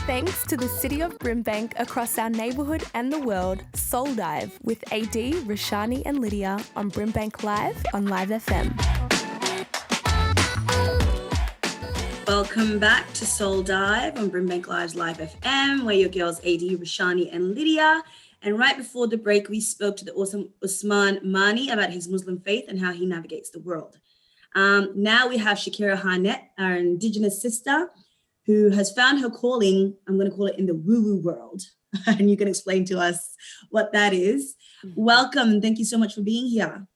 Thanks to the City of BRIMBANK across our neighbourhood and the world, Soul Dive with AD, Roshani and Lydia on BRIMBANK Live on Live FM. Welcome back to Soul Dive on BRIMBANK Live's Live FM, where your girls AD, Roshani and Lydia. And right before the break, we spoke to the awesome Usman Mani about his Muslim faith and how he navigates the world. Now we have Shakera Hartnett, our Indigenous sister, who has found her calling, I'm going to call it in the woo-woo world. And you can explain to us what that is. Welcome, and thank you so much for being here.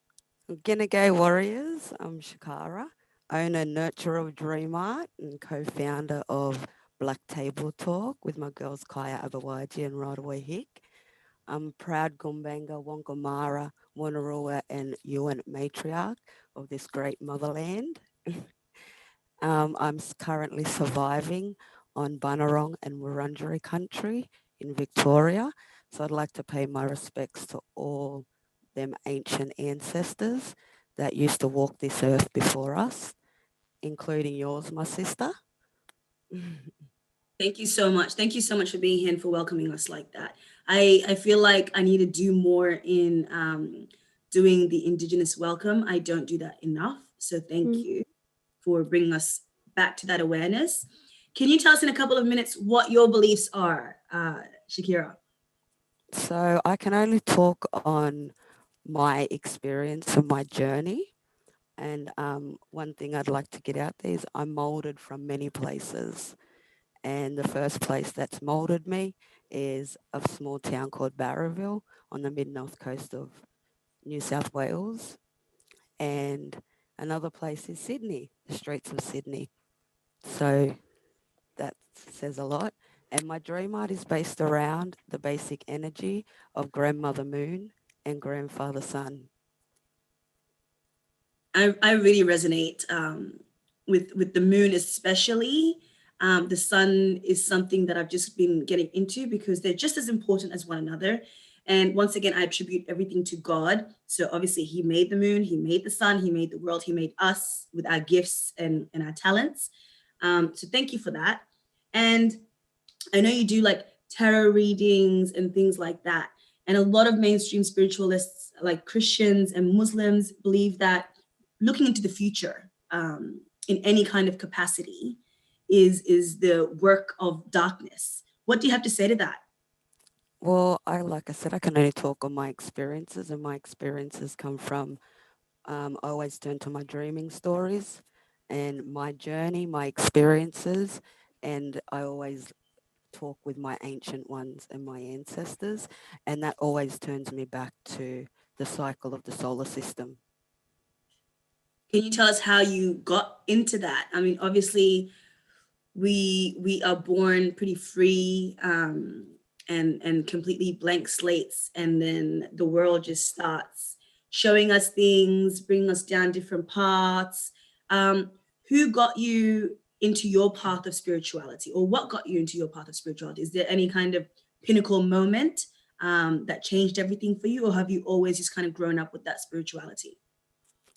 Gay Warriors, I'm Shakera, owner, nurturer of Dream Art and co-founder of Black Table Talk with my girls Kaya Abawaji and Rodaway Hick. I'm proud Gumbanga, Wongamara, Wanarua and Yuan matriarch of this great motherland. I'm currently surviving on Bunurong and Wurundjeri country in Victoria. So I'd like to pay my respects to all them ancient ancestors that used to walk this earth before us, including yours, my sister. Thank you so much. Thank you so much for being here and for welcoming us like that. I feel like I need to do more in doing the Indigenous welcome. I don't do that enough. So thank you for bringing us back to that awareness. Can you tell us in a couple of minutes what your beliefs are, Shakera? So I can only talk on my experience and my journey. And one thing I'd like to get out there is I'm molded from many places. And the first place that's molded me is a small town called Barraville on the mid-north coast of New South Wales. And another place is Sydney, the streets of Sydney. So that says a lot. And my dream art is based around the basic energy of Grandmother Moon and Grandfather Sun. I really resonate with the moon especially. The sun is something that I've just been getting into because they're just as important as one another. And once again, I attribute everything to God. So obviously he made the moon, he made the sun, he made the world, he made us with our gifts and our talents. So thank you for that. And I know you do like tarot readings and things like that. And a lot of mainstream spiritualists like Christians and Muslims believe that looking into the future in any kind of capacity is the work of darkness. What do you have to say to that? Well, like I said, I can only talk on my experiences, and my experiences come from, I always turn to my dreaming stories and my journey, my experiences, and I always talk with my ancient ones and my ancestors, and that always turns me back to the cycle of the solar system. Can you tell us how you got into that? I mean, obviously, we are born pretty free and completely blank slates, and then the world just starts showing us things, bringing us down different paths. Who got you into your path of spirituality, or what got you into your path of spirituality? Is there any kind of pinnacle moment that changed everything for you, or have you always just kind of grown up with that spirituality?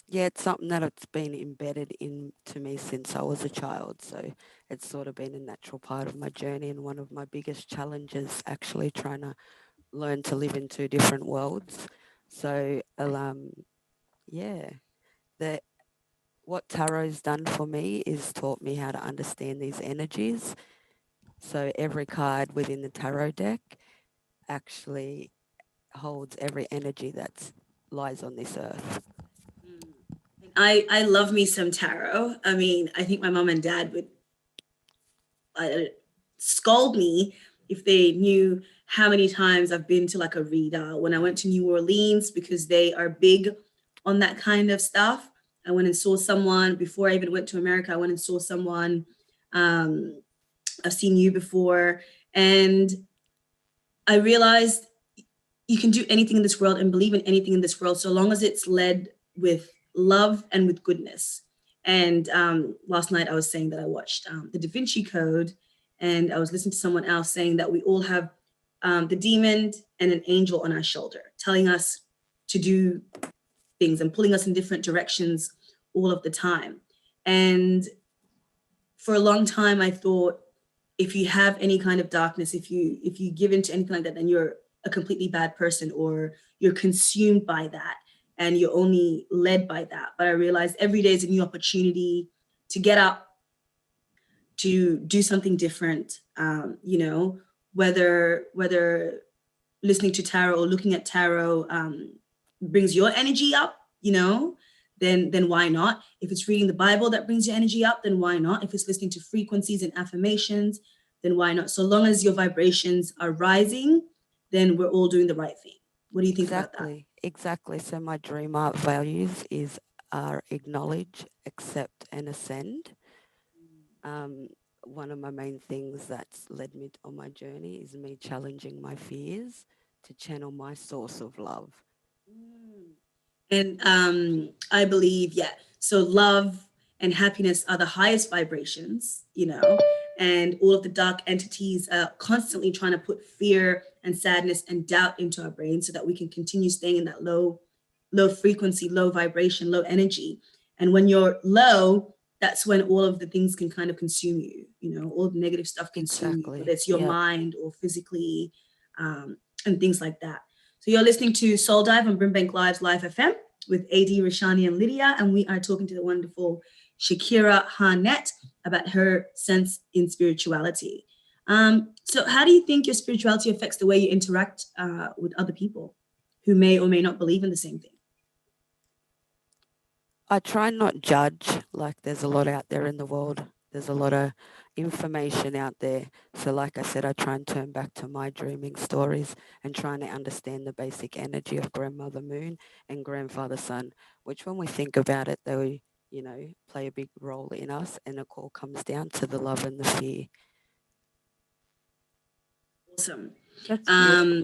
Yeah, it's something that it's been embedded into me since I was a child. So it's sort of been a natural part of my journey, and one of my biggest challenges actually trying to learn to live in two different worlds. So yeah, what tarot's done for me is taught me how to understand these energies. So every card within the tarot deck actually holds every energy that lies on this earth. I love me some tarot. I mean, I think my mom and dad would scold me if they knew how many times I've been to like a reader. When I went to New Orleans, because they are big on that kind of stuff, I went and saw someone. Before I even went to America, I went and saw someone. I've seen you before. And I realized you can do anything in this world and believe in anything in this world, so long as it's led with love and with goodness. And last night I was saying that I watched the Da Vinci Code, and I was listening to someone else saying that we all have the demon and an angel on our shoulder, telling us to do things and pulling us in different directions all of the time. And for a long time, I thought if you have any kind of darkness, if you give into anything like that, then you're a completely bad person, or you're consumed by that and you're only led by that. But I realized every day is a new opportunity to get up, to do something different. Whether listening to tarot or looking at tarot brings your energy up, then why not? If it's reading the Bible that brings your energy up, then why not? If it's listening to frequencies and affirmations, then why not? So long as your vibrations are rising, then we're all doing the right thing. What do you think about that? Exactly. So my dream art values are acknowledge, accept, and ascend. One of my main things that's led me on my journey is me challenging my fears to channel my source of love. And I believe, yeah. So love and happiness are the highest vibrations, and all of the dark entities are constantly trying to put fear and sadness and doubt into our brains so that we can continue staying in that low frequency, low vibration, low energy. And when you're low, that's when all of the things can kind of consume you, all the negative stuff consume you, whether it's your mind or physically, and things like that. So you're listening to Soul Dive on Brimbank Live's Live FM with AD, Roshani, and Lydia, and we are talking to the wonderful Shakera Hartnett about her sense in spirituality. So how do you think your spirituality affects the way you interact with other people who may or may not believe in the same thing? I try not judge. Like, there's a lot out there in the world. There's a lot of information out there. So like I said, I try and turn back to my dreaming stories and trying to understand the basic energy of Grandmother Moon and Grandfather Sun, which when we think about it, they, play a big role in us, and it all comes down to the love and the fear. Awesome. That's beautiful.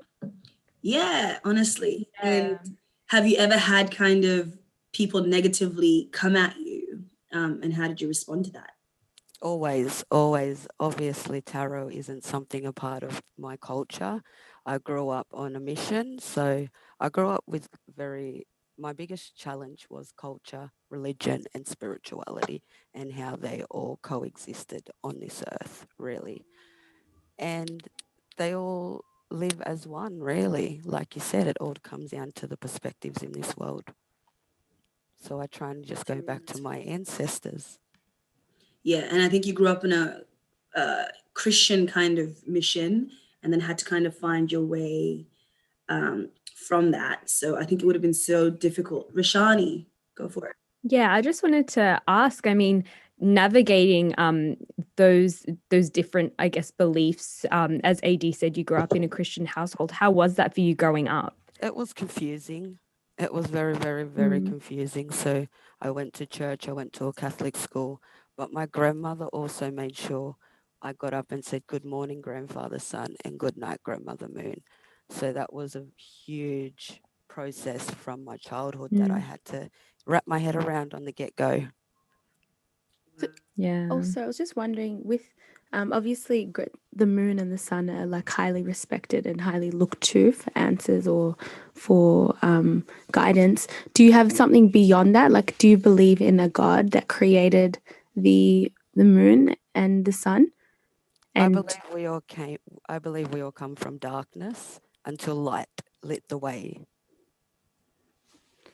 Yeah, honestly. Yeah. And have you ever had kind of people negatively come at you? And how did you respond to that? Always. Obviously, tarot isn't something a part of my culture. I grew up on a mission. So I grew up with my biggest challenge was culture, religion, and spirituality, and how they all coexisted on this earth, really. And they all live as one, really. Like you said, it all comes down to the perspectives in this world. So I try and just go back to my ancestors. Yeah, and I think you grew up in a Christian kind of mission and then had to kind of find your way from that. So I think it would have been so difficult. Roshani, go for it. Yeah, I just wanted to ask, I mean, navigating those different, I guess, beliefs, as AD said, you grew up in a Christian household. How was that for you growing up? It was confusing. It was very, very, very confusing. So I went to church, I went to a Catholic school, but my grandmother also made sure I got up and said, "Good morning, Grandfather Sun," and "Good night, Grandmother Moon." So that was a huge process from my childhood that I had to wrap my head around on the get-go. Yeah. Also, I was just wondering, with obviously the moon and the sun are like highly respected and highly looked to for answers or for guidance. Do you have something beyond that? Like, do you believe in a God that created the moon and the sun? And I believe we all come from darkness until light lit the way.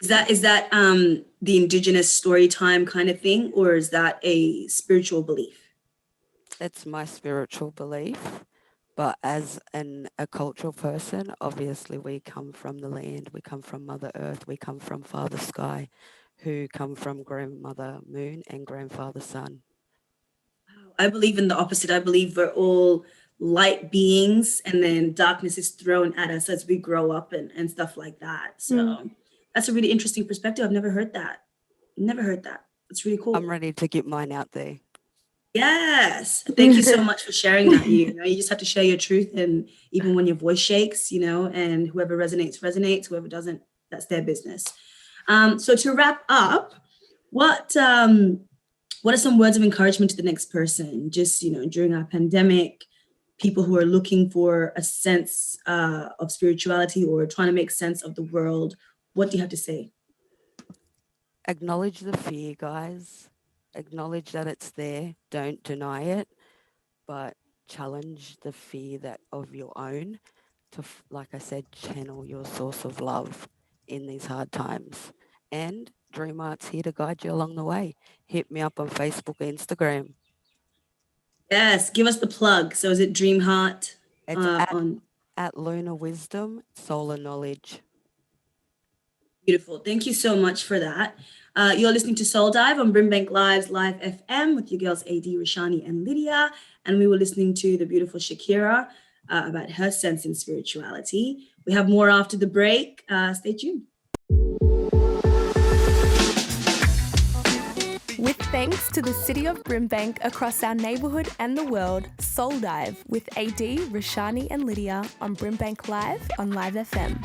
Is that the indigenous story time kind of thing, or is that a spiritual belief? It's my spiritual belief, but as a cultural person, obviously we come from the land, we come from Mother Earth, we come from Father Sky, who come from Grandmother Moon and Grandfather Sun. I believe in the opposite. I believe we're all light beings and then darkness is thrown at us as we grow up and stuff like that. So that's a really interesting perspective. I've never heard that. It's really cool. I'm ready to get mine out there. Yes. Thank you so much for sharing that. You just have to share your truth, and even when your voice shakes, and whoever resonates, whoever doesn't, that's their business. So to wrap up, what are some words of encouragement to the next person, just, during our pandemic, people who are looking for a sense of spirituality or trying to make sense of the world? What do you have to say? Acknowledge the fear, guys. Acknowledge that it's there. Don't deny it, but challenge the fear that of your own to, like I said, channel your source of love in these hard times. And Dream Art's here to guide you along the way. Hit me up on Facebook, Instagram. Yes, give us the plug. So is it Dream Heart It's on? at Lunar Wisdom, Solar Knowledge. Beautiful. Thank you so much for that. You're listening to Soul Dive on Brimbank Live's Live FM with your girls AD, Roshani, and Lydia. And we were listening to the beautiful Shakera about her sense in spirituality. We have more after the break. Stay tuned. With thanks to the City of Brimbank across our neighbourhood and the world, Soul Dive with AD, Roshani and Lydia on Brimbank Live on Live FM.